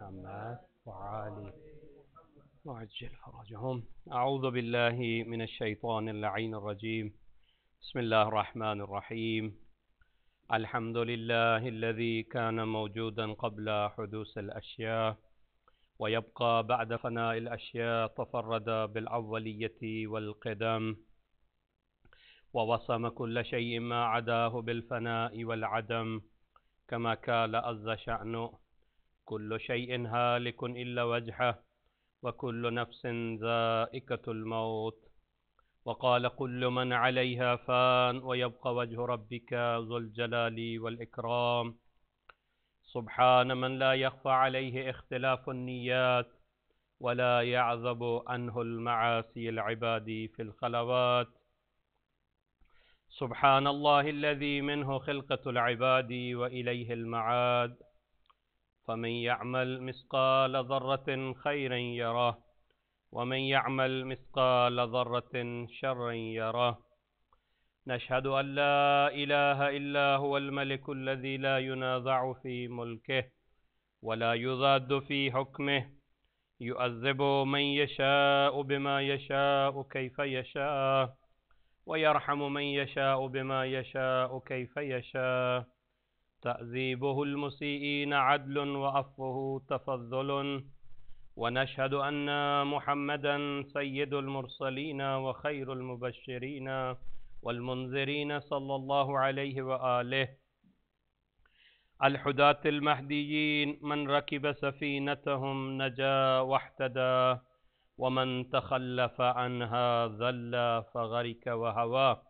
محمد وعلي وعجل فرجهم. أعوذ بالله من الشيطان اللعين الرجيم. بسم الله الرحمن الرحيم. الحمد لله الذي كان موجودا قبل حدوث الأشياء ويبقى بعد فناء الأشياء، تفرد بالأولية والقدم ووصم كل شيء ما عداه بالفناء والعدم، كما قال عز شأنه: كل شيء هالك إلا وجهه وكل نفس ذائقة الموت. وقال: كل من عليها فان ويبقى وجه ربك ذو الجلال والإكرام. سبحان من لا يخفى عليه اختلاف النيات ولا يعذب عنه المعاصي العباد في الخلوات. سبحان الله الذي منه خلقة العباد وإليه المعاد. فمن يعمل مثقال ذرة خيرا يره ومن يعمل مثقال ذرة شرا يره. نشهد أن لا إله إلا هو الملك الذي لا ينازع في ملكه ولا يضاد في حكمه، يؤذب من يشاء بما يشاء كيف يشاء، ويرحم من يشاء بما يشاء كيف يشاء. تأذيبه المسيئين عدل وعفوه تفضل. ونشهد أن محمدا سيد المرسلين وخير المبشرين والمنذرين صلى الله عليه وآله، الحداة المهديين، من ركب سفينتهم نجا واحتدى ومن تخلف عنها ذل فغرق وهوى.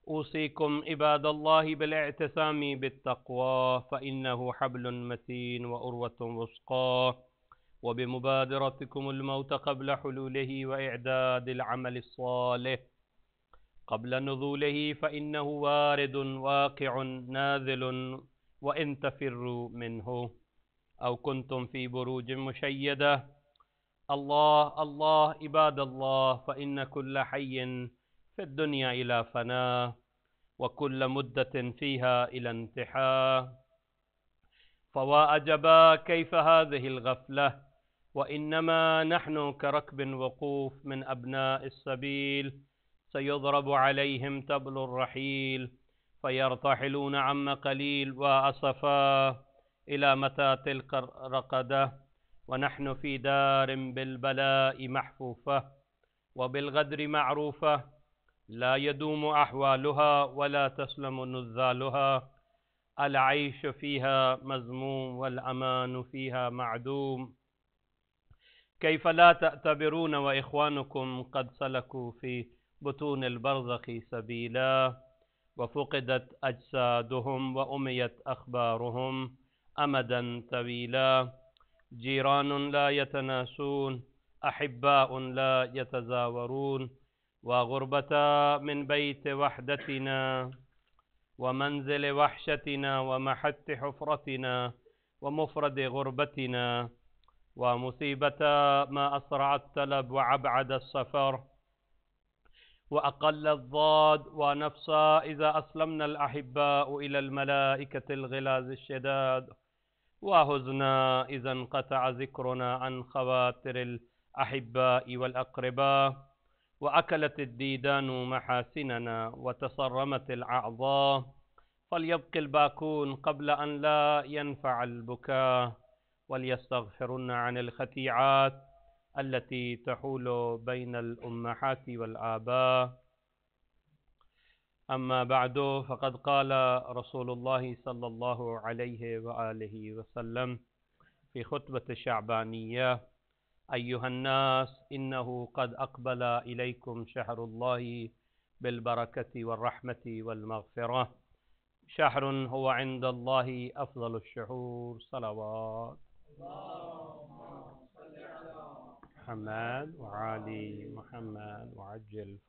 أوصيكم عباد الله بالاعتصام بالتقوى، فإنه حبل متين وأروة وثقى، وبمبادرتكم الموت قبل حلوله وإعداد العمل الصالح قبل نزوله، فإنه وارد واقع نازل، وإن تفروا منه أو كنتم في بروج مشيدة. الله الله عباد الله، فإن كل حي في الدنيا إلى فناء وكل مدة فيها إلى انتهاء. فوا عجبا كيف هذه الغفلة، وإنما نحن كركب وقوف من أبناء السبيل، سيضرب عليهم تبل الرحيل فيرتحلون عما قليل وأسفا. إلى متى تلك الرقدة ونحن في دار بالبلاء محفوفة وبالغدر معروفة، لا يدوم أحوالها ولا تسلم نزالها. العيش فيها مذموم والأمان فيها معدوم. كيف لا تعتبرون وإخوانكم قد سلكوا في بطون البرزخ سبيلا، وفقدت أجسادهم وأميت أخبارهم أمدا طويلا. جيران لا يتناسون، أحباء لا يتزاورون، وغربة من بيت وحدتنا ومنزل وحشتنا ومحت حفرتنا ومفرد غربتنا. ومصيبة ما أسرع الطلب وأبعد السفر وأقل الضاد، ونفسا إذا أسلمنا الأحباء إلى الملائكة الغلاظ الشداد، وهزنا إذا انقطع ذكرنا عن خواتر الأحباء والأقرباء، وأكلت الديدان محاسننا وتصرمت الأعضاء. فليبقي الباكون قبل أن لا ينفع البكاء، وليستغفرن عن الخطيئات التي تحول بين الأمهات والآباء. أما بعد، فقد قال رسول الله صلى الله عليه وآله وسلم في خطبة الشعبانية: أيها الناس، إنه قد أقبل إليكم شهر الله بالبركة والرحمة والمغفرة، شهر هو عند الله أفضل الشهور. صلوات محمد وعلي محمد وعجل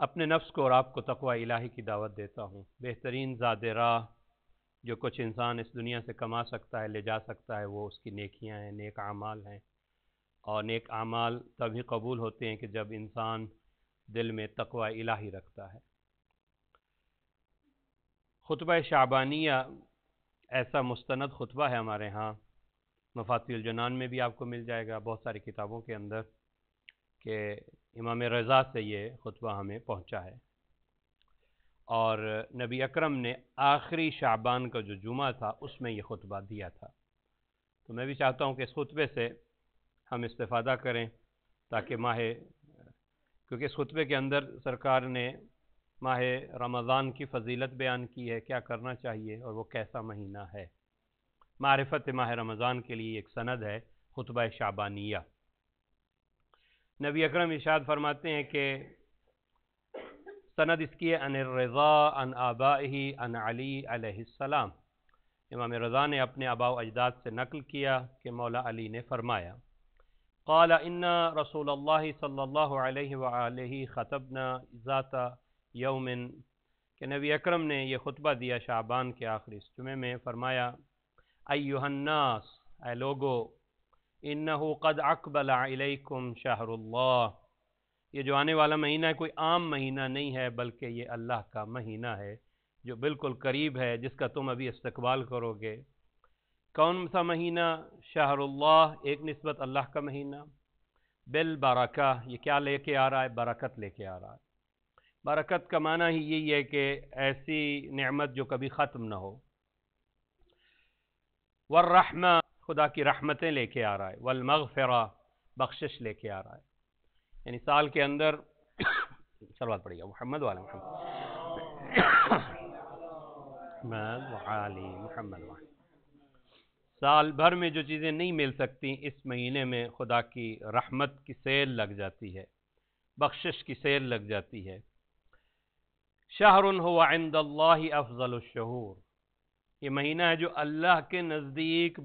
اپنے نفس کو اور آپ کو تقوی الہی کی دعوت دیتا ہوں۔ بہترین زاد راہ جو کچھ انسان اس دنیا سے کما سکتا ہے، لے جا سکتا ہے، وہ اس کی نیکیاں ہیں، نیک اعمال ہیں، اور نیک اعمال تبھی قبول ہوتے ہیں کہ جب انسان دل میں تقوی الہی رکھتا ہے۔ خطبہ شعبانیہ ایسا مستند خطبہ ہے ہمارے ہاں، مفاتیح الجنان میں بھی آپ کو مل جائے گا، بہت ساری کتابوں کے اندر، کہ امام رضا سے یہ خطبہ ہمیں پہنچا ہے، اور نبی اکرم نے آخری شعبان کا جو جمعہ تھا اس میں یہ خطبہ دیا تھا۔ تو میں بھی چاہتا ہوں کہ اس خطبے سے ہم استفادہ کریں، تاکہ کیونکہ اس خطبے کے اندر سرکار نے ماہ رمضان کی فضیلت بیان کی ہے، کیا کرنا چاہیے اور وہ کیسا مہینہ ہے۔ معرفت ماہ رمضان کے لیے ایک سند ہے خطبہ شعبانیہ۔ نبی اکرم ارشاد فرماتے ہیں کہ سند اس کی ان الرضا عن آبائہ عن علی علیہ السلام، امام رضا نے اپنے آباء و اجداد سے نقل کیا کہ مولا علی نے فرمایا، قال ان رسول اللہ صلی اللہ علیہ وآلہ خطبنا ذات یوم، کہ نبی اکرم نے یہ خطبہ دیا شعبان کے آخری جمعے میں، فرمایا، ایھا الناس، اے لوگو، انہ قد اقبل علیکم شہر اللہ، یہ جو آنے والا مہینہ ہے کوئی عام مہینہ نہیں ہے، بلکہ یہ اللہ کا مہینہ ہے جو بالکل قریب ہے، جس کا تم ابھی استقبال کرو گے۔ کون سا مہینہ؟ شہر اللہ، ایک نسبت اللہ کا مہینہ، بالبرکہ، یہ کیا لے کے آ رہا ہے؟ برکت لے کے آ رہا ہے۔ برکت کا معنی ہی یہی ہے کہ ایسی نعمت جو کبھی ختم نہ ہو، والرحمہ، خدا کی رحمتیں لے کے آ رہا ہے، والمغفرہ، بخشش لے کے آ رہا ہے، یعنی سال کے اندر صلوات پڑھیے محمد وعلی محمد وعلی محمد وعلی، سال بھر میں جو چیزیں نہیں مل سکتی اس مہینے میں خدا کی رحمت کی سیل لگ جاتی ہے، بخشش کی سیل لگ جاتی ہے۔ شہر هو عند اللہ افضل الشہور، یہ مہینہ ہے جو اللہ کے نزدیک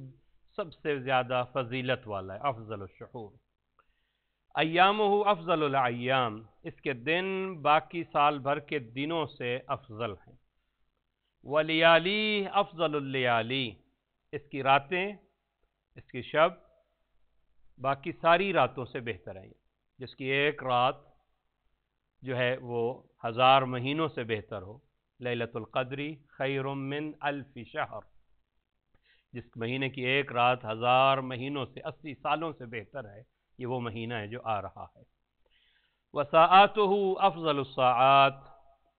سب سے زیادہ فضیلت والا ہے، افضل الشہور۔ ایامہ افضل الایام، اس کے دن باقی سال بھر کے دنوں سے افضل ہیں۔ ولیالی افضل اللیالی، اس کی راتیں، اس کی شب باقی ساری راتوں سے بہتر ہیں، جس کی ایک رات جو ہے وہ 1000 مہینوں سے بہتر ہو۔ لیلۃ القدری خیر من الف شہر، جس مہینے کی ایک رات 1000 مہینوں سے، 80 سالوں سے بہتر ہے، یہ وہ مہینہ ہے جو آ رہا ہے۔ وساعاتہ افضل الساعات،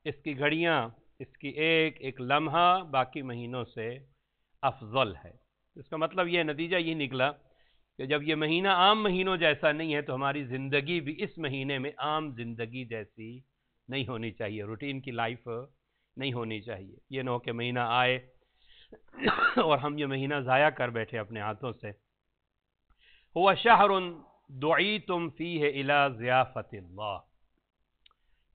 اس کی گھڑیاں، اس کی ایک ایک لمحہ باقی مہینوں سے افضل ہے۔ اس کا مطلب یہ نتیجہ یہ نکلا کہ جب یہ مہینہ عام مہینوں جیسا نہیں ہے تو ہماری زندگی بھی اس مہینے میں عام زندگی جیسی نہیں ہونی چاہیے، روٹین کی لائف نہیں ہونی چاہیے۔ یہ نہ ہو کہ مہینہ آئے اور ہم یہ مہینہ ضائع کر بیٹھے اپنے ہاتھوں سے۔ ہوا شہر دعیتم فیہ الی ضیافت اللہ،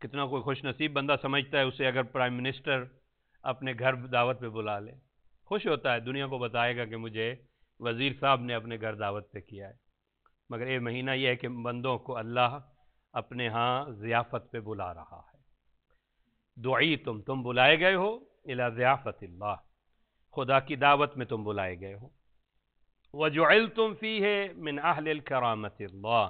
کتنا کوئی خوش نصیب بندہ سمجھتا ہے اسے اگر پرائم منسٹر اپنے گھر دعوت پہ بلا لے، خوش ہوتا ہے، دنیا کو بتائے گا کہ مجھے وزیر صاحب نے اپنے گھر دعوت پہ کیا ہے، مگر یہ مہینہ یہ ہے کہ بندوں کو اللہ اپنے ہاں ضیافت پہ بلا رہا ہے۔ دعیتم، تم بلائے گئے ہو، الی ضیافت اللہ، خدا کی دعوت میں تم بلائے گئے ہو۔ وجعلتم فیہ من اہل الکرامت اللہ،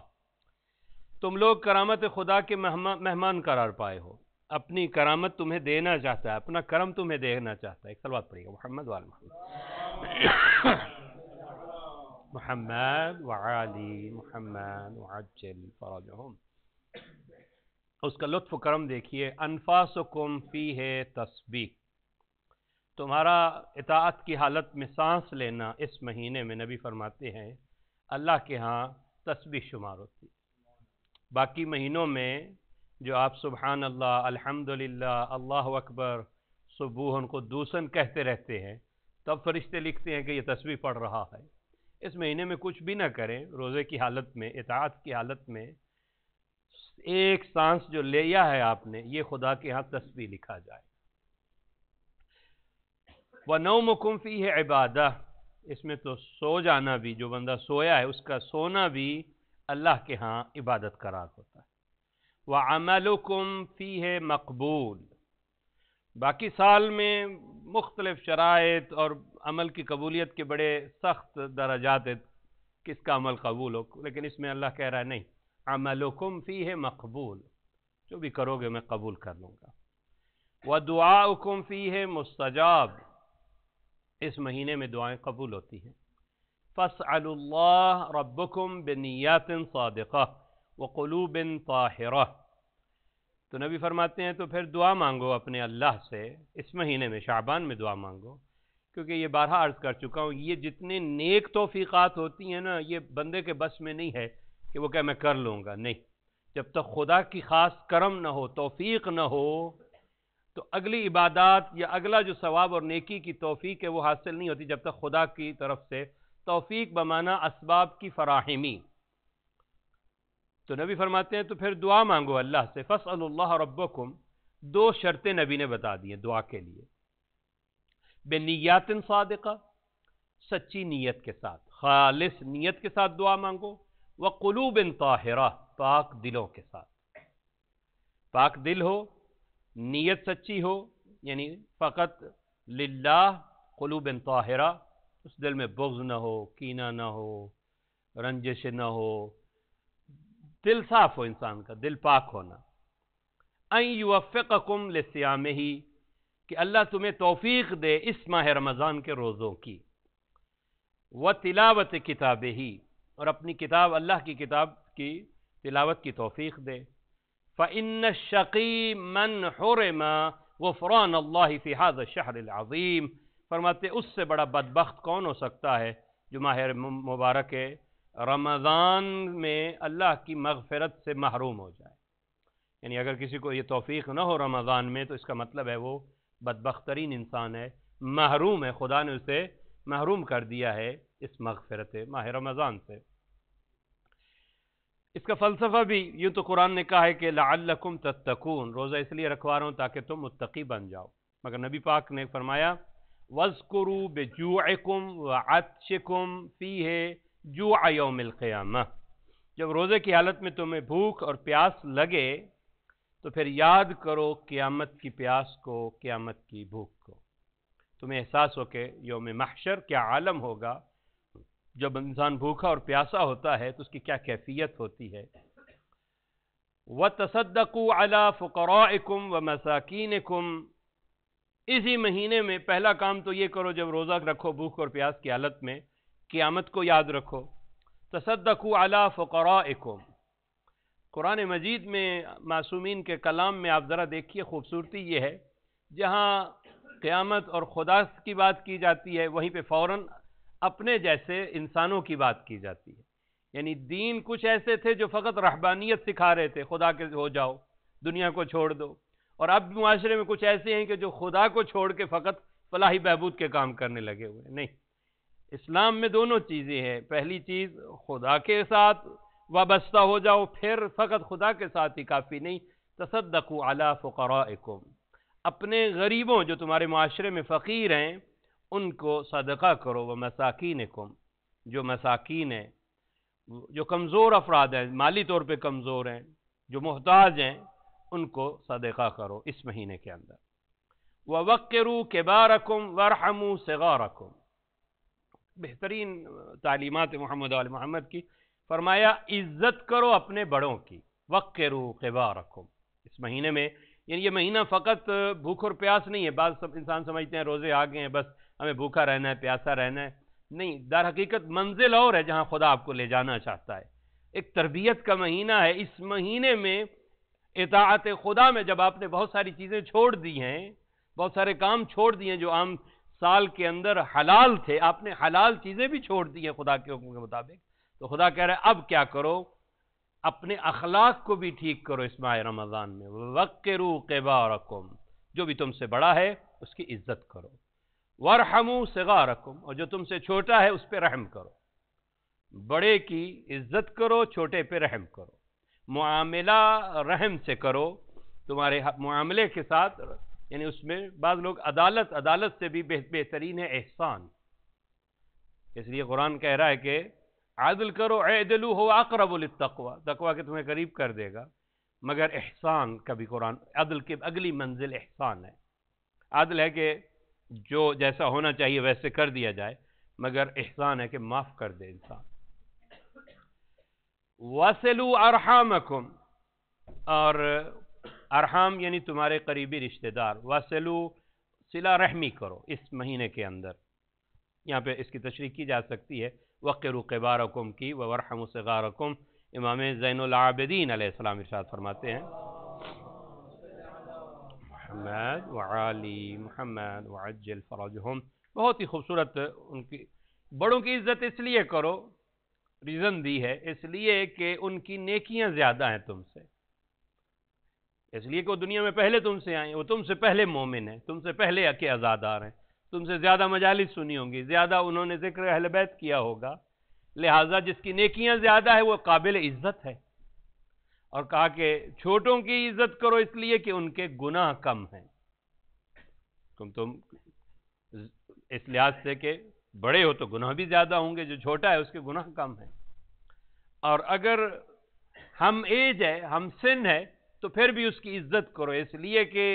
تم لوگ کرامت خدا کے مہمان قرار پائے ہو، اپنی کرامت تمہیں دینا چاہتا ہے، اپنا کرم تمہیں دینا چاہتا ہے۔ ایک صلوات پڑھیے محمد وعلی محمد محمد وعلی محمد وعجل فرجہم، اس کا لطف و کرم دیکھیے۔ انفاسکم فیہ تسبیح، تمہارا اطاعت کی حالت میں سانس لینا اس مہینے میں نبی فرماتے ہیں اللہ کے ہاں تسبیح شمار ہوتی ہے۔ باقی مہینوں میں جو آپ سبحان اللہ، الحمدللہ، اللہ اکبر، سبوحن قدوسن کہتے رہتے ہیں، تب فرشتے لکھتے ہیں کہ یہ تسبیح پڑھ رہا ہے۔ اس مہینے میں کچھ بھی نہ کریں، روزے کی حالت میں، اطاعت کی حالت میں، ایک سانس جو لیا ہے آپ نے، یہ خدا کے ہاں تسبیح لکھا جائے۔ وَنَوْمُكُمْ فِيهِ عِبَادَةٌ، اس میں تو سو جانا بھی، جو بندہ سویا ہے اس کا سونا بھی اللہ کے ہاں عبادت قرار ہوتا ہے۔ وعملکم فیہ مقبول، باقی سال میں مختلف شرائط اور عمل کی قبولیت کے بڑے سخت درجات ہیں، کس کا عمل قبول ہو، لیکن اس میں اللہ کہہ رہا ہے نہیں، عملکم فیہ مقبول، جو بھی کرو گے میں قبول کر لوں گا۔ وَدُعَاؤُكُمْ فِيهِ مُسْتَجَاب، اس مہینے میں دعائیں قبول ہوتی ہیں۔ فَاسْأَلُوا اللَّهَ رَبَّكُمْ بِنِيَّاتٍ صَادِقَةٍ وَقُلُوبٍ طَاهِرَةٍ، تو نبی فرماتے ہیں تو پھر دعا مانگو اپنے اللہ سے اس مہینے میں، شعبان میں دعا مانگو، کیونکہ یہ بارہا عرض کر چکا ہوں، یہ جتنے نیک توفیقات ہوتی ہیں نا، یہ بندے کے بس میں نہیں ہے کہ وہ کہ میں کر لوں گا، نہیں، جب تک خدا کی خاص کرم نہ ہو، توفیق نہ ہو، تو اگلی عبادات یا اگلا جو ثواب اور نیکی کی توفیق ہے وہ حاصل نہیں ہوتی جب تک خدا کی طرف سے توفیق بمعنی اسباب کی فراہمی۔ تو نبی فرماتے ہیں تو پھر دعا مانگو اللہ سے، فَاسْأَلُوا اللَّهَ رَبَّكُمْ، دو شرطیں نبی نے بتا دی ہیں دعا کے لیے، بِنِيَّاتٍ صَادِقَةٍ، سچی نیت کے ساتھ، خالص نیت کے ساتھ دعا مانگو، وَقُلُوبٍ طَاهِرَةٍ، پاک دلوں کے ساتھ، پاک دل ہو، نیت سچی ہو، یعنی فقط للہ، قلوب طاہرہ، اس دل میں بغض نہ ہو، کینہ نہ ہو، رنجش نہ ہو، دل صاف ہو، انسان کا دل پاک ہونا۔ ان یوفقکم لصیامہ، کہ اللہ تمہیں توفیق دے اس ماہ رمضان کے روزوں کی، وتلاوت کتابہ، اور اپنی کتاب اللہ کی کتاب کی تلاوت کی توفیق دے۔ فإن الشقی من حرم غفران اللہ فی هذا الشہر العظیم، فرماتے اس سے بڑا بدبخت کون ہو سکتا ہے جو ماہ مبارک رمضان میں اللہ کی مغفرت سے محروم ہو جائے۔ یعنی اگر کسی کو یہ توفیق نہ ہو رمضان میں تو اس کا مطلب ہے وہ بدبخت ترین انسان ہے، محروم ہے، خدا نے اسے محروم کر دیا ہے اس مغفرت ماہ رمضان سے۔ اس کا فلسفہ بھی یوں تو قرآن نے کہا ہے کہ لعلکم تتقون، روزہ اس لیے رکھوا رہا ہوں تاکہ تم متقی بن جاؤ، مگر نبی پاک نے فرمایا وَاذْكُرُوا بِجُوعِكُمْ وَعَطْشِكُمْ فِيهِ جُوعَ يَوْمِ الْقِيَامَةِ، جب روزے کی حالت میں تمہیں بھوک اور پیاس لگے تو پھر یاد کرو قیامت کی پیاس کو، قیامت کی بھوک کو، تمہیں احساس ہو کہ یوم محشر کیا عالم ہوگا، جب انسان بھوکا اور پیاسا ہوتا ہے تو اس کی کیا کیفیت ہوتی ہے۔ وَتَصَدَّقُوا عَلَى فُقَرَائِكُمْ وَمَسَاكِينِكُمْ، اسی مہینے میں پہلا کام تو یہ کرو جب روزہ رکھو بھوک اور پیاس کی حالت میں، قیامت کو یاد رکھو۔ تَصَدَّقُوا عَلَى فُقَرَائِكُمْ، قرآن مجید میں معصومین کے کلام میں آپ ذرا دیکھیے، خوبصورتی یہ ہے جہاں قیامت اور خدا کی بات کی جاتی ہے وہیں پہ فوراً اپنے جیسے انسانوں کی بات کی جاتی ہے۔ یعنی دین کچھ ایسے تھے جو فقط رہبانیت سکھا رہے تھے، خدا کے ہو جاؤ، دنیا کو چھوڑ دو، اور اب معاشرے میں کچھ ایسے ہیں کہ جو خدا کو چھوڑ کے فقط فلاحی بہبود کے کام کرنے لگے ہوئے ہیں۔ نہیں، اسلام میں دونوں چیزیں ہیں، پہلی چیز خدا کے ساتھ وابستہ ہو جاؤ، پھر فقط خدا کے ساتھ ہی کافی نہیں، تصدقوا علی فقرائکم، اپنے غریبوں جو تمہارے معاشرے میں فقیر ہیں ان کو صدقہ کرو، ومساکینکم، جو مساکین ہیں، جو کمزور افراد ہیں، مالی طور پہ کمزور ہیں، جو محتاج ہیں، ان کو صدقہ کرو اس مہینے کے اندر۔ وَوَقِّرُوا كِبَارَكُمْ وَارْحَمُوا صِغَارَكُمْ، بہترین تعلیمات محمد وآل محمد کی، فرمایا عزت کرو اپنے بڑوں کی، وَقِّرُوا كِبَارَكُمْ، اس مہینے میں، یعنی یہ مہینہ فقط بھوک اور پیاس نہیں ہے، بعض انسان سمجھتے ہیں روزے آ گئے ہیں بس ہمیں بھوکا رہنا ہے، پیاسا رہنا ہے، نہیں، در حقیقت منزل اور ہے جہاں خدا آپ کو لے جانا چاہتا ہے، ایک تربیت کا مہینہ ہے۔ اس مہینے میں اطاعت خدا میں جب آپ نے بہت ساری چیزیں چھوڑ دی ہیں، بہت سارے کام چھوڑ دیے ہیں جو عام سال کے اندر حلال تھے، آپ نے حلال چیزیں بھی چھوڑ دی ہیں خدا کے حکم کے مطابق، تو خدا کہہ رہا ہے اب کیا کرو، اپنے اخلاق کو بھی ٹھیک کرو اس ماہ رمضان میں، وَقِّرُوا قِبَارَكُمْ، جو بھی تم سے بڑا ہے اس کی عزت کرو، وَارْحَمُوا صِغَارَكُمْ، اور جو تم سے چھوٹا ہے اس پہ رحم کرو، بڑے کی عزت کرو، چھوٹے پہ رحم کرو، معاملہ رحم سے کرو، تمہارے معاملے کے ساتھ، یعنی اس میں بعض لوگ عدالت سے بھی بہترین ہے احسان، اس لیے قرآن کہہ رہا ہے کہ عدل کرو، اعدلوا هو اقرب للتقوی، تقوی کے تمہیں قریب کر دے گا۔ مگر احسان کا بھی قرآن، عدل کی اگلی منزل احسان ہے۔ عدل ہے کہ جو جیسا ہونا چاہیے ویسے کر دیا جائے، مگر احسان ہے کہ معاف کر دے انسان۔ وَصِلُوا أَرْحَامَكُمْ، اور ارحام یعنی تمہارے قریبی رشتہ دار۔ وَصِلُوا، صلہ رحمی کرو اس مہینے کے اندر۔ یہاں پہ اس کی تشریح کی جا سکتی ہے وَقِّرُوا قِبَارَكُمْ کی وَوَرْحَمُوا صِغَارَكُمْ۔ امام زین العابدین علیہ السلام ارشاد فرماتے ہیں محمد وعلی محمد وعجل فرجہم، بہت ہی خوبصورت ان کی بڑوں کی عزت اس لیے کرو، ریزن دی ہے اس لیے کہ ان کی نیکیاں زیادہ ہیں تم سے، اس لیے کہ وہ دنیا میں پہلے تم سے آئے، وہ تم سے پہلے مومن ہیں، تم سے پہلے کے عزادار ہیں، تم سے زیادہ مجالس سنی ہوں گی، زیادہ انہوں نے ذکر اہل بیت کیا ہوگا، لہٰذا جس کی نیکیاں زیادہ ہے وہ قابل عزت ہے۔ اور کہا کہ چھوٹوں کی عزت کرو اس لیے کہ ان کے گناہ کم ہیں، تم اس لحاظ سے کہ بڑے ہو تو گناہ بھی زیادہ ہوں گے، جو چھوٹا ہے اس کے گناہ کم ہیں۔ اور اگر ہم ایج ہے، ہم سن ہے، تو پھر بھی اس کی عزت کرو اس لیے کہ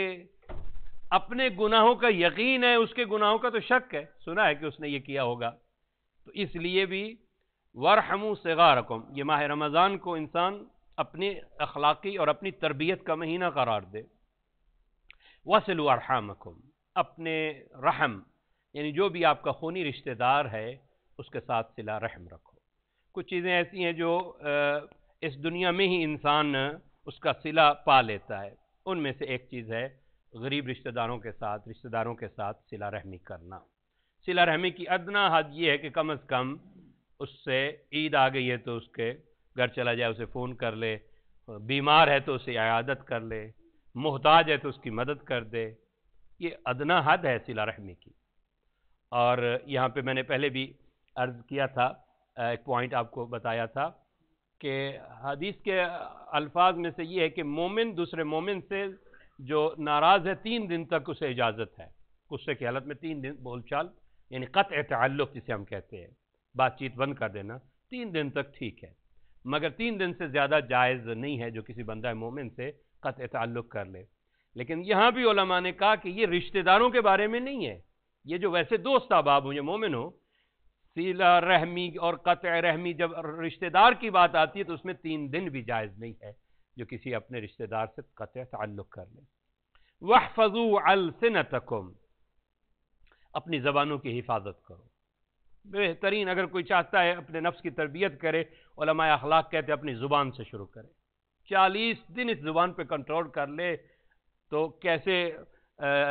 اپنے گناہوں کا یقین ہے، اس کے گناہوں کا تو شک ہے، سنا ہے کہ اس نے یہ کیا ہوگا، تو اس لیے بھی وَارْحَمُوا صِغَارَكُمْ، یہ ماہ رمضان کو انسان اپنی اخلاقی اور اپنی تربیت کا مہینہ قرار دے۔ وَصِلُوا أَرْحَامَكُمْ، اپنے رحم یعنی جو بھی آپ کا خونی رشتہ دار ہے اس کے ساتھ صلہ رحم رکھو۔ کچھ چیزیں ایسی ہیں جو اس دنیا میں ہی انسان اس کا صلہ پا لیتا ہے، ان میں سے ایک چیز ہے غریب رشتہ داروں کے ساتھ صلہ رحمی کرنا۔ صلہ رحمی کی ادنا حد یہ ہے کہ کم از کم اس سے عید آ گئی ہے تو اس کے گھر چلا جائے، اسے فون کر لے، بیمار ہے تو اسے عیادت کر لے، محتاج ہے تو اس کی مدد کر دے، یہ ادنا حد ہے صلہ رحمی کی۔ اور یہاں پہ میں نے پہلے بھی عرض کیا تھا، ایک پوائنٹ آپ کو بتایا تھا کہ حدیث کے الفاظ میں سے یہ ہے کہ مومن دوسرے مومن سے جو ناراض ہے 3 دن تک اسے اجازت ہے، غصے کی حالت میں 3 دن بول چال یعنی قطع تعلق جسے ہم کہتے ہیں، بات چیت بند کر دینا 3 دن تک ٹھیک ہے، مگر 3 دن سے زیادہ جائز نہیں ہے جو کسی بندہ مومن سے قطع تعلق کر لے۔ لیکن یہاں بھی علماء نے کہا کہ یہ رشتہ داروں کے بارے میں نہیں ہے، یہ جو ویسے دوست احباب ہوں یا مومن ہوں، صلہ رحمی اور قطع رحمی جب رشتہ دار کی بات آتی ہے تو اس میں 3 دن بھی جائز نہیں ہے جو کسی اپنے رشتہ دار سے قطع تعلق کر لے۔ وَاحْفَظُوا أَلْسِنَتَكُمْ، اپنی زبانوں کی حفاظت کرو۔ بہترین اگر کوئی چاہتا ہے اپنے نفس کی تربیت کرے، علماء اخلاق کہتے ہیں اپنی زبان سے شروع کرے، 40 دن اس زبان پہ کنٹرول کر لے تو کیسے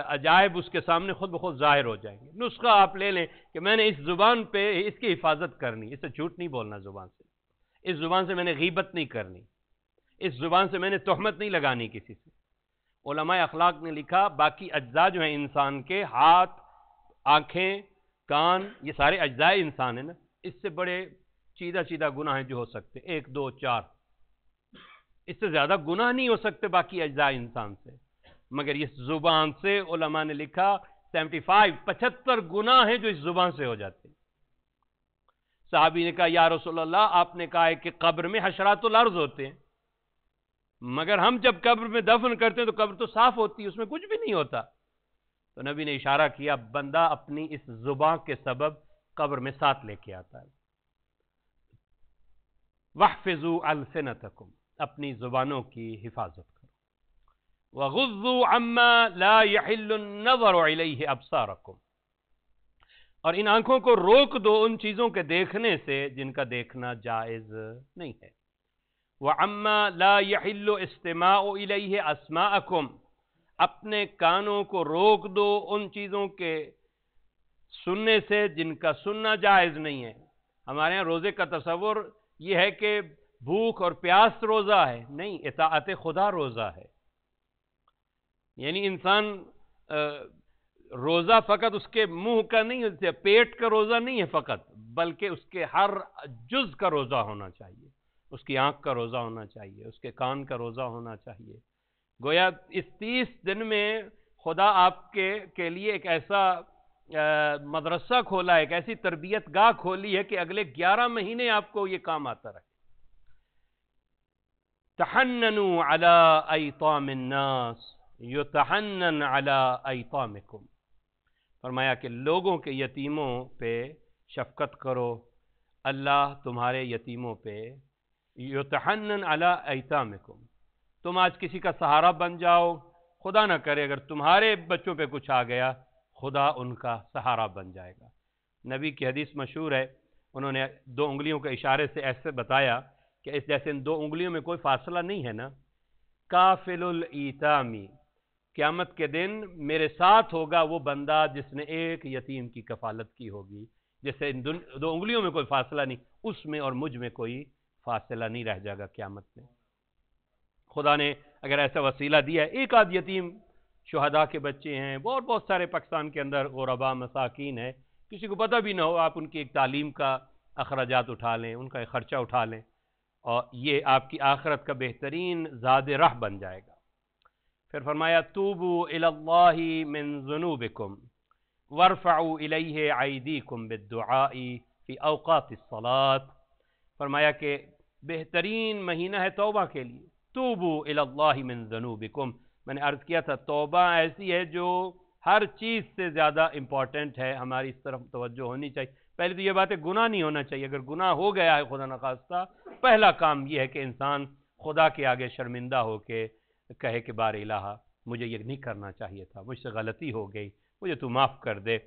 عجائب اس کے سامنے خود بخود ظاہر ہو جائیں گے۔ نسخہ آپ لے لیں کہ میں نے اس زبان پہ اس کی حفاظت کرنی، اس سے جھوٹ نہیں بولنا زبان سے، اس زبان سے میں نے غیبت نہیں کرنی، اس زبان سے میں نے تہمت نہیں لگانی کسی سے۔ علماء اخلاق نے لکھا باقی اجزاء جو ہیں انسان کے، ہاتھ، آنکھیں، کان، یہ سارے اجزاء انسان ہیں نا، اس سے بڑے چیدہ گناہ جو ہو سکتے 1 2 4، اس سے زیادہ گناہ نہیں ہو سکتے باقی اجزاء انسان سے، مگر اس زبان سے علماء نے لکھا 75 گناہ ہیں جو اس زبان سے ہو جاتے ہیں۔ صحابی نے کہا یا رسول اللہ، آپ نے کہا ہے کہ قبر میں حشرات الارض ہوتے ہیں، مگر ہم جب قبر میں دفن کرتے ہیں تو قبر تو صاف ہوتی ہے، اس میں کچھ بھی نہیں ہوتا۔ تو نبی نے اشارہ کیا بندہ اپنی اس زبان کے سبب قبر میں ساتھ لے کے آتا ہے۔ وَاحْفِظُوا أَلْسِنَتَكُمْ، اپنی زبانوں کی حفاظت کرو۔ وَغُضُّوا عَمَّا لَا يَحِلُّ النَّظَرُ إِلَيْهِ أَبْصَارَكُمْ، اور ان آنکھوں کو روک دو ان چیزوں کے دیکھنے سے جن کا دیکھنا جائز نہیں ہے۔ وَعَمَّا لَا يَحِلُّ اسْتِمَاعُ إِلَيْهِ أَسْمَاءَكُمْ، اپنے کانوں کو روک دو ان چیزوں کے سننے سے جن کا سننا جائز نہیں ہے۔ ہمارے ہاں روزے کا تصور یہ ہے کہ بھوک اور پیاس روزہ ہے، نہیں، اطاعت خدا روزہ ہے۔ یعنی انسان روزہ فقط اس کے منہ کا نہیں، پیٹ کا روزہ نہیں ہے فقط، بلکہ اس کے ہر جز کا روزہ ہونا چاہیے، اس کی آنکھ کا روزہ ہونا چاہیے، اس کے کان کا روزہ ہونا چاہیے۔ گویا اس 30 دن میں خدا آپ کے لیے ایک ایسا مدرسہ کھولا ہے، ایک ایسی تربیت گاہ کھولی ہے کہ اگلے 11 مہینے آپ کو یہ کام آتا رہے۔ تحننوا على ایطام الناس یتحنن علی ایطامکم، فرمایا کہ لوگوں کے یتیموں پہ شفقت کرو، اللہ تمہارے یتیموں پہ یتحنن علی ایطامکم، تم آج کسی کا سہارا بن جاؤ، خدا نہ کرے اگر تمہارے بچوں پہ کچھ آ گیا خدا ان کا سہارا بن جائے گا۔ نبی کی حدیث مشہور ہے، انہوں نے 2 انگلیوں کے اشارے سے ایسے بتایا کہ اس جیسے ان 2 انگلیوں میں کوئی فاصلہ نہیں ہے نا، کافل الایتامی، قیامت کے دن میرے ساتھ ہوگا وہ بندہ جس نے ایک یتیم کی کفالت کی ہوگی، جیسے ان 2 انگلیوں میں کوئی فاصلہ نہیں، اس میں اور مجھ میں کوئی فاصلہ نہیں رہ جائے گا قیامت میں۔ خدا نے اگر ایسا وسیلہ دیا ہے، ایک آدھ یتیم شہداء کے بچے ہیں، بہت سارے پاکستان کے اندر غرباء مساکین ہیں، کسی کو پتہ بھی نہ ہو، آپ ان کی ایک تعلیم کا اخراجات اٹھا لیں، ان کا ایک خرچہ اٹھا لیں، اور یہ آپ کی آخرت کا بہترین زاد راہ بن جائے گا۔ پھر فرمایا توبوا الی اللہ من ذنوبکم وارفعوا الیہ ایدیکم بالدعاء فی اوقات الصلاۃ، فرمایا کہ بہترین مہینہ ہے توبہ کے لیے، توبوا الی اللہ من ذنوبکم، میں نے عرض کیا تھا توبہ ایسی ہے جو ہر چیز سے زیادہ امپورٹنٹ ہے، ہماری اس طرف توجہ ہونی چاہیے۔ پہلے تو یہ بات ہے گناہ نہیں ہونا چاہیے، اگر گناہ ہو گیا ہے خدا نخواستہ، پہلا کام یہ ہے کہ انسان خدا کے آگے شرمندہ ہو کے کہے کہ بار الہ مجھے یہ نہیں کرنا چاہیے تھا، مجھ سے غلطی ہو گئی، مجھے تو معاف کر دے۔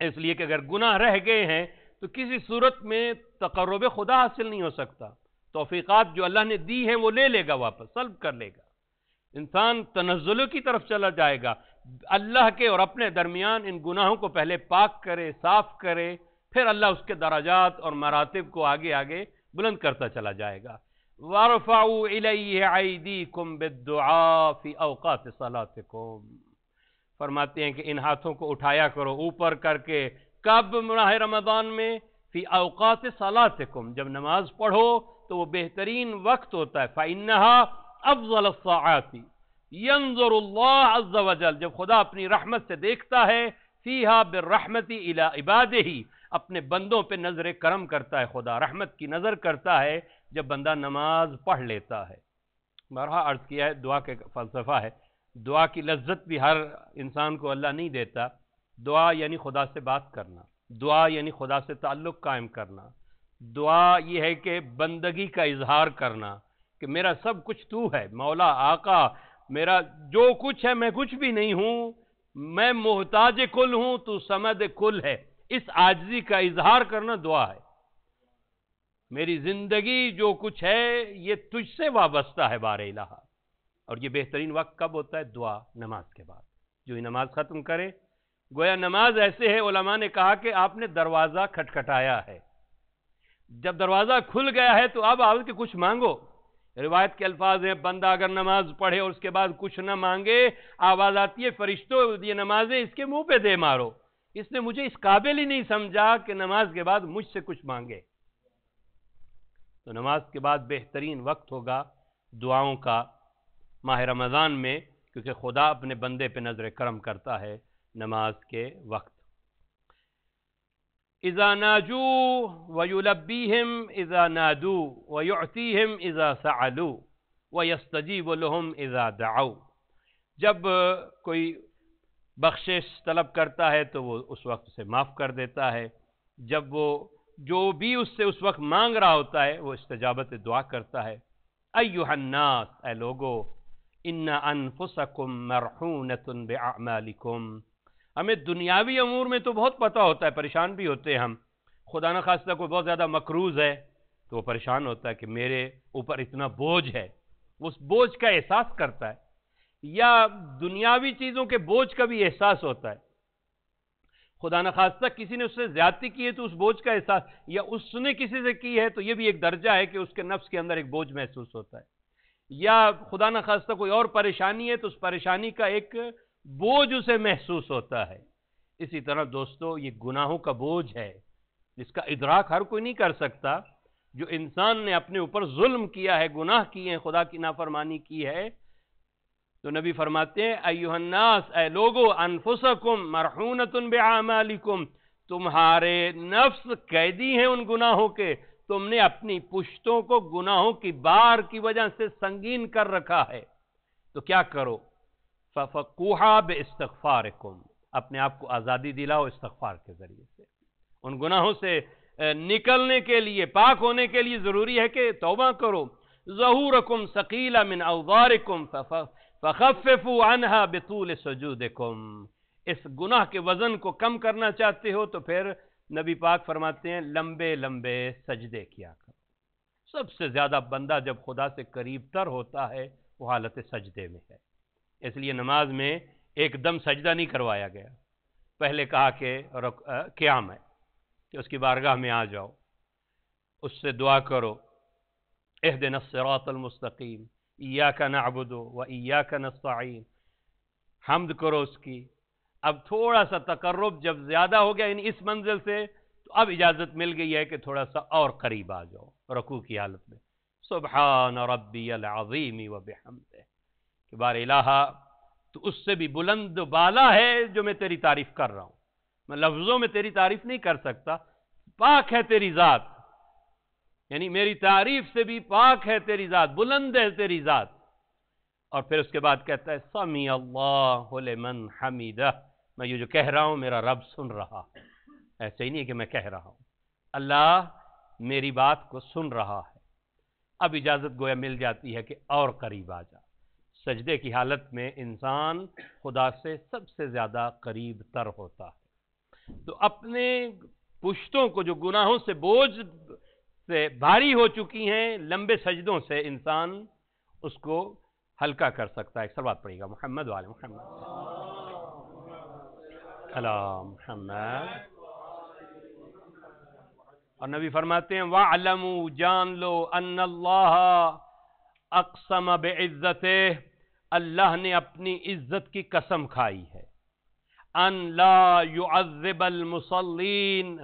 اس لیے کہ اگر گناہ رہ گئے ہیں تو کسی صورت میں تقرب خدا حاصل نہیں ہو سکتا، توفیقات جو اللہ نے دی ہیں وہ لے لے گا، واپس سلب کر لے گا، انسان تنزل کی طرف چلا جائے گا۔ اللہ کے اور اپنے درمیان ان گناہوں کو پہلے پاک کرے، صاف کرے، پھر اللہ اس کے درجات اور مراتب کو آگے آگے بلند کرتا چلا جائے گا۔ وَارْفَعُوا إِلَيْهِ أَيْدِيكُمْ بِالدُّعَاءِ فِي أَوْقَاتِ صَلَاتِكُمْ، فرماتے ہیں کہ ان ہاتھوں کو اٹھایا کرو اوپر کر کے، کب ماہ رمضان میں؟ فی اوقات صلاتکم، جب نماز پڑھو تو وہ بہترین وقت ہوتا ہے، فإنها افضل الساعات، ينظر اللہ عز وجل، جب خدا اپنی رحمت سے دیکھتا ہے، فیہا بالرحمت الی عبادہ، اپنے بندوں پہ نظر کرم کرتا ہے، خدا رحمت کی نظر کرتا ہے جب بندہ نماز پڑھ لیتا ہے۔ بارہا عرض کیا ہے دعا کے فلسفہ ہے، دعا کی لذت بھی ہر انسان کو اللہ نہیں دیتا، دعا یعنی خدا سے بات کرنا، دعا یعنی خدا سے تعلق قائم کرنا، دعا یہ ہے کہ بندگی کا اظہار کرنا کہ میرا سب کچھ تو ہے، مولا آقا میرا جو کچھ ہے میں کچھ بھی نہیں ہوں، میں محتاج کل ہوں، تو صمد کل ہے، اس عاجزی کا اظہار کرنا دعا ہے۔ میری زندگی جو کچھ ہے یہ تجھ سے وابستہ ہے بار الہ، اور یہ بہترین وقت کب ہوتا ہے؟ دعا، نماز کے بعد، جو ہی نماز ختم کرے، گویا نماز ایسے ہے، علماء نے کہا کہ آپ نے دروازہ کھٹکھٹایا ہے، جب دروازہ کھل گیا ہے تو اب آؤ کہ کچھ مانگو۔ روایت کے الفاظ ہیں بندہ اگر نماز پڑھے اور اس کے بعد کچھ نہ مانگے، آواز آتی ہے فرشتوں یہ نمازیں اس کے منہ پہ دے مارو، اس نے مجھے اس قابل ہی نہیں سمجھا کہ نماز کے بعد مجھ سے کچھ مانگے۔ تو نماز کے بعد بہترین وقت ہوگا دعاؤں کا ماہ رمضان میں، کیونکہ خدا اپنے بندے پہ نظر کرم کرتا ہے نماز کے وقت۔ اذا ناجوا ويلبيهم اذا نادوا ويعطيهم اذا سألوا ويستجيب لهم اذا دعوا، جب کوئی بخشش طلب کرتا ہے تو وہ اس وقت سے معاف کر دیتا ہے، جب وہ جو بھی اس سے اس وقت مانگ رہا ہوتا ہے وہ استجابت دعا کرتا ہے۔ ایھا الناس، اے لوگو، ان انفسکم مرہونۃ باعمالکم، ہمیں دنیاوی امور میں تو بہت پتہ ہوتا ہے، پریشان بھی ہوتے ہیں ہم، خدا نہ خواستہ کوئی بہت زیادہ مقروض ہے تو وہ پریشان ہوتا ہے کہ میرے اوپر اتنا بوجھ ہے، اس بوجھ کا احساس کرتا ہے، یا دنیاوی چیزوں کے بوجھ کا بھی احساس ہوتا ہے، خدا نہ خواستہ کسی نے اس سے زیادتی کی ہے تو اس بوجھ کا احساس، یا اس نے کسی سے کی ہے تو یہ بھی ایک درجہ ہے کہ اس کے نفس کے اندر ایک بوجھ محسوس ہوتا ہے، یا خدا نہ خواستہ کوئی اور پریشانی ہے تو اس پریشانی کا ایک بوجھ اسے محسوس ہوتا ہے۔ اسی طرح دوستو یہ گناہوں کا بوجھ ہے جس کا ادراک ہر کوئی نہیں کر سکتا، جو انسان نے اپنے اوپر ظلم کیا ہے، گناہ کیے ہیں، خدا کی نافرمانی کی ہے، تو نبی فرماتے ہیں ایھا الناس، اے لوگو، انفسکم مرہونۃ باعمالکم، تمہارے نفس قیدی ہیں ان گناہوں کے، تم نے اپنی پشتوں کو گناہوں کی بار کی وجہ سے سنگین کر رکھا ہے، تو کیا کرو؟ فَفَقُوحَا بِاسْتِغْفَارِكُمْ، اپنے آپ کو آزادی دلاؤ استغفار کے ذریعے سے۔ ان گناہوں سے نکلنے کے لیے، پاک ہونے کے لیے ضروری ہے کہ توبہ کرو۔ ظہورکم ثقیلا من اوزارکم فخففوا عنہا بطول سجودکم، اس گناہ کے وزن کو کم کرنا چاہتے ہو تو پھر نبی پاک فرماتے ہیں لمبے لمبے سجدے کیا کرو۔ سب سے زیادہ بندہ جب خدا سے قریب تر ہوتا ہے وہ حالت سجدے میں ہے، اس لیے نماز میں ایک دم سجدہ نہیں کروایا گیا، پہلے کہا کہ قیام ہے کہ اس کی بارگاہ میں آ جاؤ، اس سے دعا کرو، اہدنا الصراط المستقیم ایاک نعبد و ایاک نستعین، حمد کرو اس کی۔ اب تھوڑا سا تقرب جب زیادہ ہو گیا یعنی اس منزل سے، تو اب اجازت مل گئی ہے کہ تھوڑا سا اور قریب آ جاؤ رکوع کی حالت میں، سبحان ربی العظیم و بحمدہ، کہ بار الہا تو اس سے بھی بلند بالا ہے جو میں تیری تعریف کر رہا ہوں، میں لفظوں میں تیری تعریف نہیں کر سکتا، پاک ہے تیری ذات، یعنی میری تعریف سے بھی پاک ہے تیری ذات، بلند ہے تیری ذات۔ اور پھر اس کے بعد کہتا ہے سمیع اللہ لمن حمیدہ، میں یہ جو کہہ رہا ہوں میرا رب سن رہا ہے، ایسے ہی نہیں ہے کہ میں کہہ رہا ہوں، اللہ میری بات کو سن رہا ہے۔ اب اجازت گویا مل جاتی ہے کہ اور قریب آ جا۔ سجدے کی حالت میں انسان خدا سے سب سے زیادہ قریب تر ہوتا ہے، تو اپنے پشتوں کو جو گناہوں سے بوجھ سے بھاری ہو چکی ہیں، لمبے سجدوں سے انسان اس کو ہلکا کر سکتا ہے۔ صلوات پڑھیے گا محمد وعلی محمد علی محمد۔ اور نبی فرماتے ہیں وَاعْلَمُوا، جان لو، ان اللہ اقسم بعزتہ، اللہ نے اپنی عزت کی قسم کھائی ہے، ان لا يعذب المصلین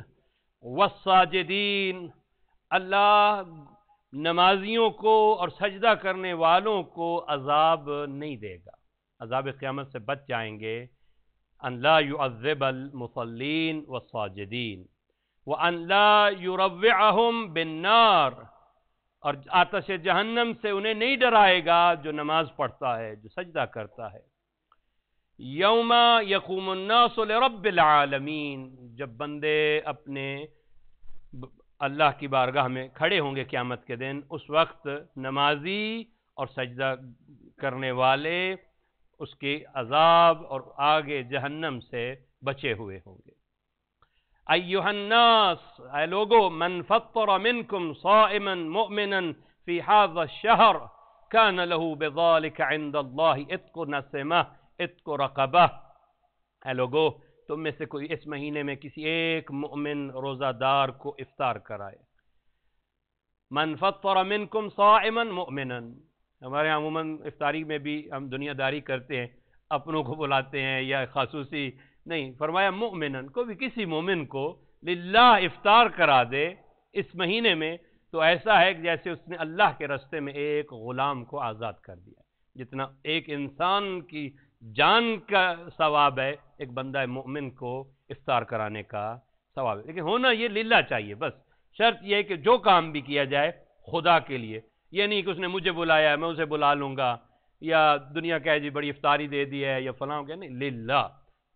والساجدین، اللہ نمازیوں کو اور سجدہ کرنے والوں کو عذاب نہیں دے گا، عذاب قیامت سے بچ جائیں گے۔ ان لا يعذب المصلین والساجدین وان لا يروعهم بالنار، اور آتش جہنم سے انہیں نہیں ڈرائے گا جو نماز پڑھتا ہے، جو سجدہ کرتا ہے۔ یوم یقوم الناس لرب العالمین، جب بندے اپنے اللہ کی بارگاہ میں کھڑے ہوں گے قیامت کے دن، اس وقت نمازی اور سجدہ کرنے والے اس کے عذاب اور آگے جہنم سے بچے ہوئے ہوں گے۔ ایھا الناس، اے لوگو، من فطر منکم صائما مؤمنا فی ھذا الشہر کان له بذلک عند اللہ عتق نسمہ عتق رقبہ، اے لوگو تم میں سے کوئی اس مہینے میں کسی ایک مؤمن روزہ دار کو افطار کرائے۔ من فطر منکم صائما مؤمنا، ہمارے یہاں عموماً افطاری میں بھی ہم دنیا داری کرتے ہیں، اپنوں کو بلاتے ہیں یا خصوصی نہیں، فرمایا مؤمنن، کو بھی کسی مومن کو للہ افطار کرا دے اس مہینے میں، تو ایسا ہے کہ جیسے اس نے اللہ کے راستے میں ایک غلام کو آزاد کر دیا، جتنا ایک انسان کی جان کا ثواب ہے ایک بندہ مومن کو افطار کرانے کا ثواب ہے۔ لیکن ہونا یہ للہ چاہیے، بس شرط یہ ہے کہ جو کام بھی کیا جائے خدا کے لیے، یہ نہیں کہ اس نے مجھے بلایا ہے میں اسے بلا لوں گا، یا دنیا کہے جی بڑی افطاری دے دی ہے یا فلاں کہ نہیں، للہ۔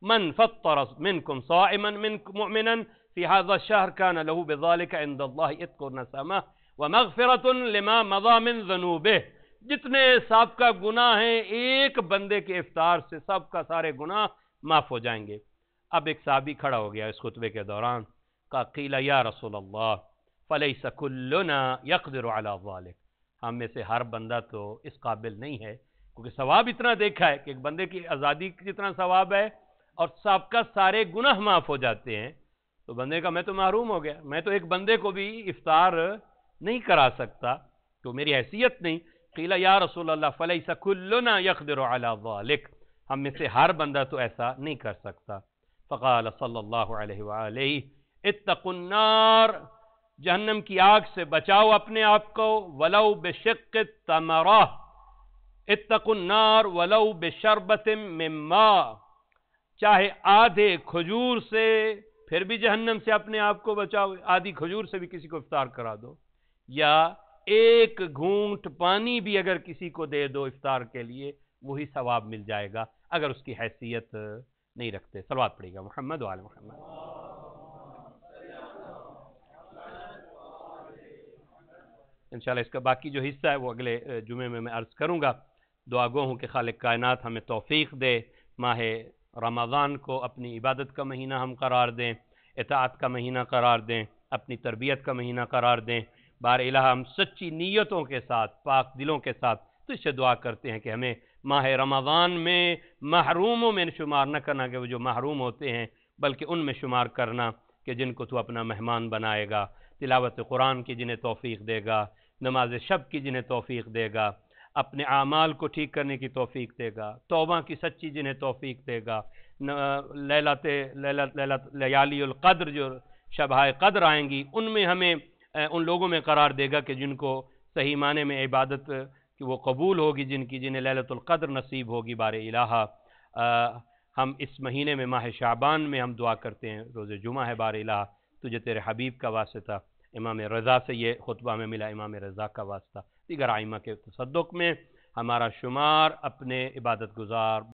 من فطر منکم صائما مؤمنا فی ھذا الشہر کان له بذلک عند اللہ عتق نسمہ ومغفرۃ لما مضى من ذنوبہ، جتنے سابقہ گناہ ہیں ایک بندے کے افطار سے سب کا سارے گناہ معاف ہو جائیں گے۔ اب ایک صحابی کھڑا ہو گیا اس خطبے کے دوران، کہا قیل یا رسول اللہ فلیس کلنا یقدر علی ذلک، ہم میں سے ہر بندہ تو اس قابل نہیں ہے، کیونکہ ثواب اتنا دیکھا ہے کہ ایک بندے کی آزادی جتنا ثواب ہے اور سابقہ سارے گناہ معاف ہو جاتے ہیں، تو بندے کا میں تو محروم ہو گیا، میں تو ایک بندے کو بھی افطار نہیں کرا سکتا، تو میری حیثیت نہیں۔ قیل یا رسول اللہ فلیس کلنا یقدر علی ذلک، ہم میں سے ہر بندہ تو ایسا نہیں کر سکتا۔ فقال صلی اللہ علیہ وآلہ اتقوا النار، جہنم کی آگ سے بچاؤ اپنے آپ کو، ولو بشق تمرہ، اتقوا النار ولو بشربۃ من ماء، چاہے آدھے کھجور سے پھر بھی جہنم سے اپنے آپ کو بچاؤ، آدھی کھجور سے بھی کسی کو افطار کرا دو، یا ایک گھونٹ پانی بھی اگر کسی کو دے دو افطار کے لیے، وہی ثواب مل جائے گا اگر اس کی حیثیت نہیں رکھتے۔ صلوات پڑھیے گا محمد وآل محمد۔ انشاءاللہ اس کا باقی جو حصہ ہے وہ اگلے جمعے میں عرض کروں گا۔ دعا گو ہوں کہ خالق کائنات ہمیں توفیق دے، ماہ رمضان کو اپنی عبادت کا مہینہ ہم قرار دیں، اطاعت کا مہینہ قرار دیں، اپنی تربیت کا مہینہ قرار دیں۔ بار الہ ہم سچی نیتوں کے ساتھ، پاک دلوں کے ساتھ تو اس سے دعا کرتے ہیں کہ ہمیں ماہ رمضان میں محروموں میں شمار نہ کرنا کہ وہ جو محروم ہوتے ہیں، بلکہ ان میں شمار کرنا کہ جن کو تو اپنا مہمان بنائے گا، تلاوت قرآن کی جنہیں توفیق دے گا، نماز شب کی جنہیں توفیق دے گا، اپنے اعمال کو ٹھیک کرنے کی توفیق دے گا، توبہ کی سچی جنہیں توفیق دے گا، لیالی القدر جو شبہائے قدر آئیں گی ان میں ہمیں ان لوگوں میں قرار دے گا کہ جن کو صحیح معنی میں عبادت کہ وہ قبول ہوگی، جنہیں لیلۃ القدر نصیب ہوگی۔ بار الہ ہم اس مہینے میں ماہ شعبان میں ہم دعا کرتے ہیں، روز جمعہ ہے، بار الہ تجھے تیرے حبیب کا واسطہ، امام رضا سے یہ خطبہ میں ملا، امام رضا کا واسطہ، دیگر ائمہ کے تصدق میں ہمارا شمار اپنے عبادت گزار